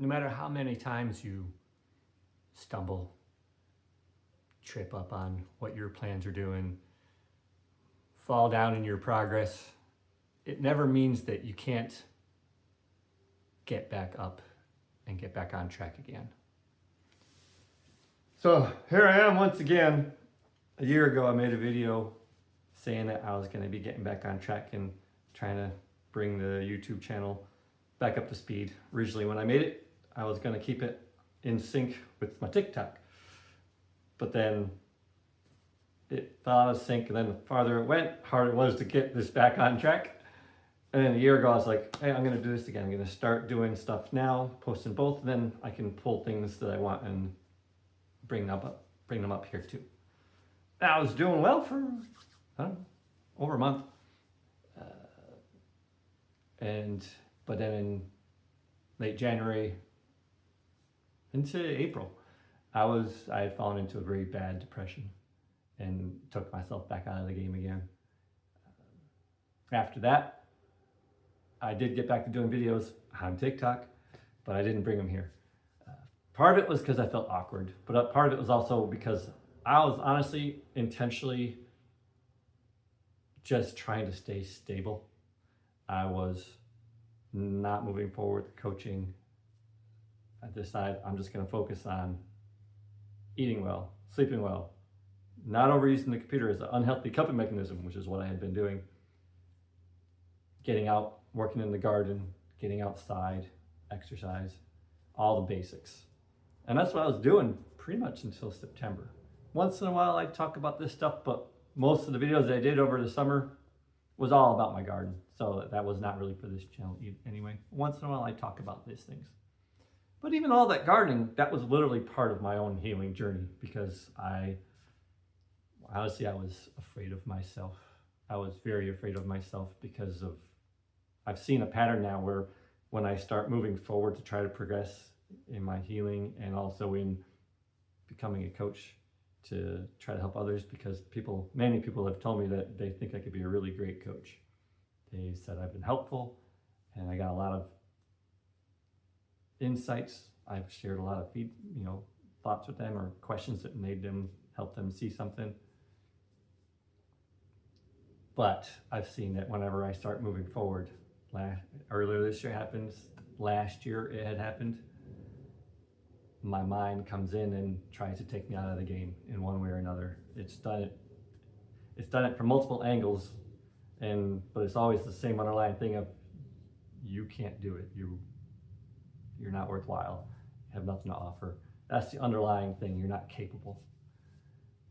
no matter how many times you stumble, trip up on what your plans are doing, fall down in your progress, it never means that you can't get back up and get back on track again. So here I am once again. A year ago I made a video saying that I was going to be getting back on track and trying to bring the YouTube channel back up to speed. Originally when I made it, I was going to keep it in sync with my TikTok. But then it fell out of sync, and then the farther it went, harder it was to get this back on track. And then a year ago I was like, hey, I'm going to do this again. I'm going to start doing stuff now, posting both, and then I can pull things that I want and bring them up here too. I was doing well for, I don't know, over a month. But then in late January into April, I had fallen into a very bad depression and took myself back out of the game again. After that, I did get back to doing videos on TikTok, but I didn't bring them here. Part of it was because I felt awkward, but part of it was also because I was honestly intentionally just trying to stay stable. I was not moving forward with coaching. I decided I'm just going to focus on eating well, sleeping well, not overusing the computer as an unhealthy coping mechanism, which is what I had been doing. Getting out, working in the garden, getting outside, exercise, all the basics. And that's what I was doing pretty much until September. Once in a while I'd talk about this stuff, but most of the videos that I did over the summer was all about my garden. So that was not really for this channel anyway. Once in a while I talk about these things. But even all that gardening, that was literally part of my own healing journey, because I was afraid of myself. I was very afraid of myself because I've seen a pattern now where when I start moving forward to try to progress in my healing and also in becoming a coach to try to help others, because many people have told me that they think I could be a really great coach. They said I've been helpful and I got a lot of insights. I've shared a lot of thoughts with them or questions that made them help them see something. But I've seen that whenever I start moving forward, earlier this year happens, last year it had happened, my mind comes in and tries to take me out of the game in one way or another. It's done it from multiple angles, but it's always the same underlying thing of, you can't do it. You're not worthwhile. You have nothing to offer. That's the underlying thing. You're not capable.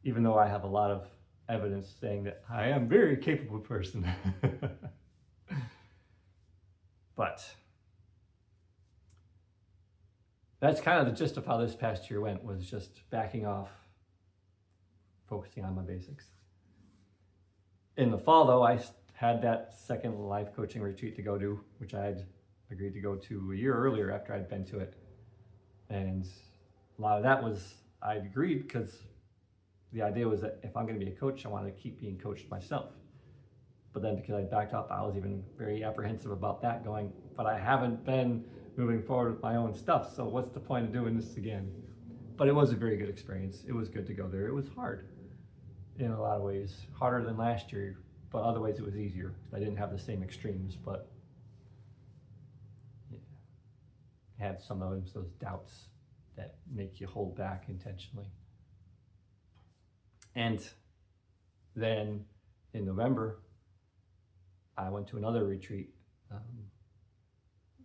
Even though I have a lot of evidence saying that I am a very capable person. But that's kind of the gist of how this past year went, was just backing off, focusing on my basics. In the fall though, I had that second life coaching retreat to go to, which I had agreed to go to a year earlier after I'd been to it. And a lot of that was, I agreed because the idea was that if I'm going to be a coach, I want to keep being coached myself. But then because I backed up, I was even very apprehensive about that, going, but I haven't been moving forward with my own stuff, so what's the point of doing this again? But it was a very good experience. It was good to go there. It was hard in a lot of ways, harder than last year, but other ways it was easier. I didn't have the same extremes, but I had some of those doubts that make you hold back intentionally. And then in November, I went to another retreat,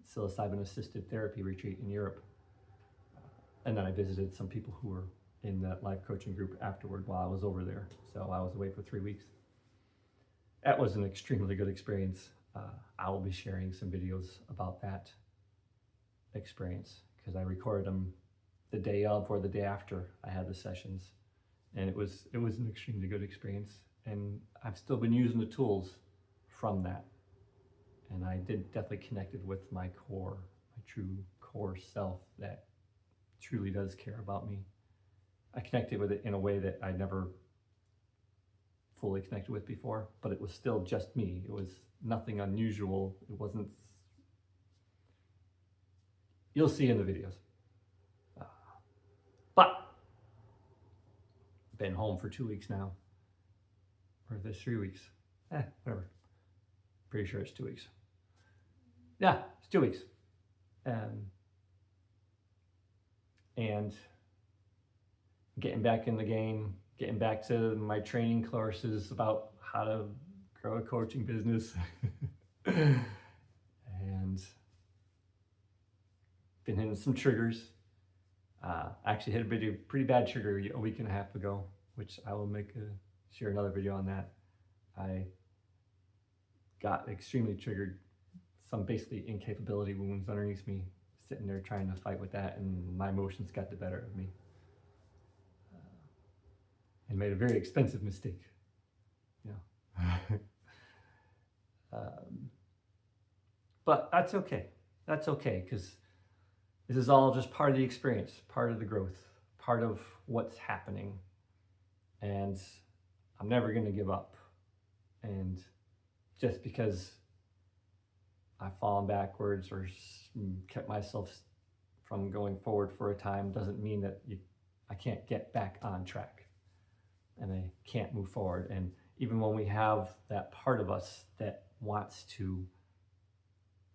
psilocybin-assisted therapy retreat in Europe. And then I visited some people who were in that life coaching group afterward while I was over there. So I was away for 3 weeks. That was an extremely good experience. I will be sharing some videos about that experience because I recorded them the day of or the day after I had the sessions. And it was an extremely good experience. And I've still been using the tools from that. And I definitely connected with my true core self that truly does care about me. I connected with it in a way that I never fully connected with before, but it was still just me. It was nothing unusual. You'll see in the videos. But been home for 2 weeks now, or this 3 weeks. Whatever. Pretty sure it's 2 weeks. Yeah, it's 2 weeks. And getting back in the game, getting back to my training courses about how to grow a coaching business. And been hitting some triggers. Actually hit a pretty bad trigger a week and a half ago, which I will share another video on that. I got extremely triggered, some basically incapability wounds underneath me, sitting there trying to fight with that, and my emotions got the better of me. And made a very expensive mistake. But that's okay. That's okay, because this is all just part of the experience, part of the growth, part of what's happening. And I'm never going to give up. And just because I've fallen backwards or kept myself from going forward for a time doesn't mean that I can't get back on track and I can't move forward. And even when we have that part of us that wants to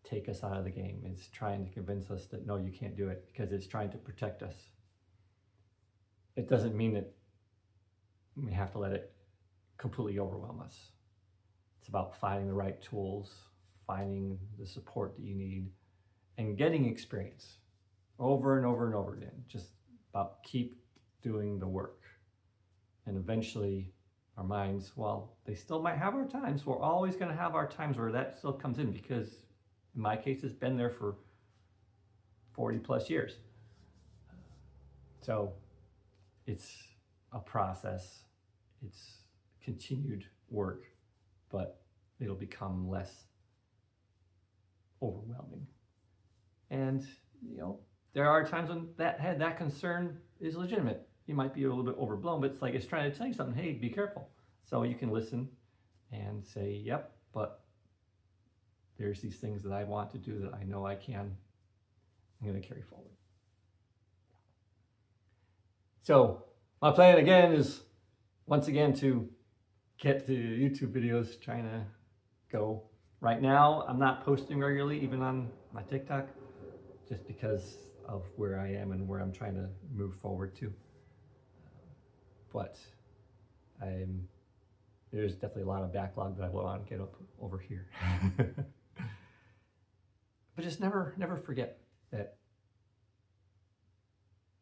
take us out of the game, it's trying to convince us that no, you can't do it, because it's trying to protect us. It doesn't mean that we have to let it completely overwhelm us. It's about finding the right tools, finding the support that you need, and getting experience over and over and over again. Just about keep doing the work. And eventually our minds, while they still might have our times, we're always going to have our times where that still comes in, because in my case, it's been there for 40 plus years. So it's a process, it's continued work, but it'll become less overwhelming. And, there are times when that concern is legitimate. You might be a little bit overblown, but it's trying to tell you something. Hey, be careful. So you can listen and say, yep, but there's these things that I want to do that I know I can. I'm going to carry forward. So my plan again is once again to get the YouTube videos trying to go. Right now, I'm not posting regularly, even on my TikTok, just because of where I am and where I'm trying to move forward to. But there's definitely a lot of backlog that I want to get up over here. But just never forget that,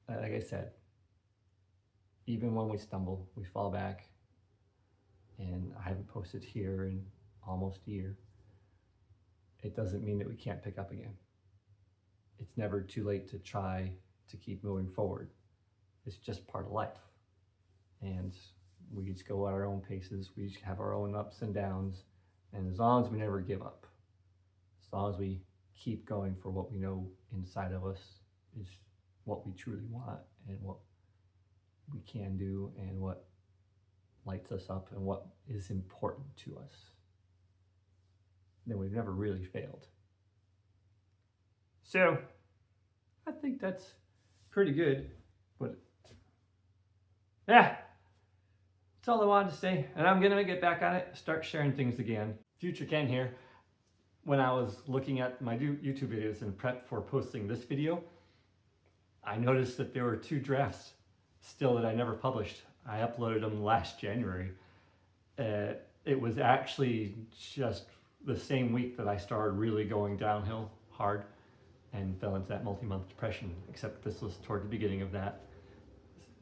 like I said, even when we stumble, we fall back, and I haven't posted here in almost a year. It doesn't mean that we can't pick up again. It's never too late to try to keep moving forward. It's just part of life. And we each go at our own paces. We each have our own ups and downs. And as long as we never give up, as long as we keep going for what we know inside of us is what we truly want and what we can do and what lights us up and what is important to us, then we've never really failed. So I think that's pretty good. But yeah, that's all I wanted to say. And I'm going to get back on it, start sharing things again. Future Ken here. When I was looking at my YouTube videos and prep for posting this video, I noticed that there were 2 drafts still that I never published. I uploaded them last January. It was actually just the same week that I started really going downhill hard and fell into that multi-month depression, except this was toward the beginning of that,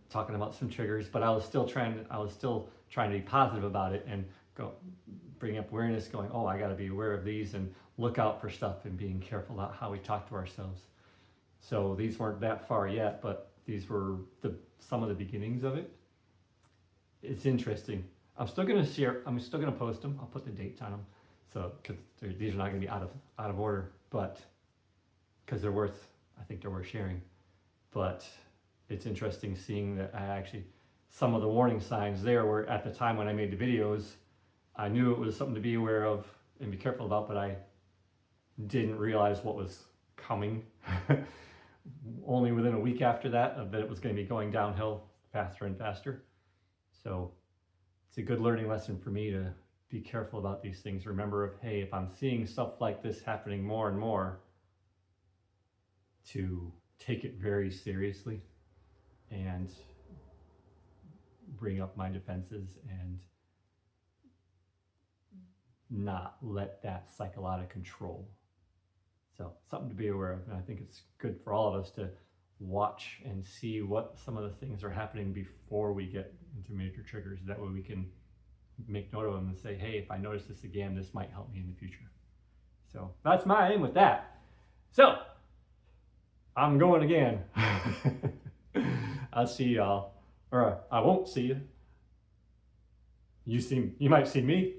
talking about some triggers, but I was still trying to be positive about it and bring up awareness, going, oh, I got to be aware of these and look out for stuff and being careful about how we talk to ourselves. So these weren't that far yet, but these were some of the beginnings of it. It's interesting. I'm still going to post them. I'll put the dates on them. So, because these are not going to be out of order, but because I think they're worth sharing. But it's interesting seeing that some of the warning signs there were at the time when I made the videos, I knew it was something to be aware of and be careful about, but I didn't realize what was coming. Only within a week after that it was going to be going downhill faster and faster. So it's a good learning lesson for me to be careful about these things. Remember, hey, if I'm seeing stuff like this happening more and more, to take it very seriously and bring up my defenses and not let that cycle out of control. So something to be aware of, and I think it's good for all of us to watch and see what some of the things are happening before we get into major triggers. That way we can make note of them and say, hey, if I notice this again, this might help me in the future. So that's my aim with that. So I'm going again. I'll see y'all, or I won't see you. You might see me.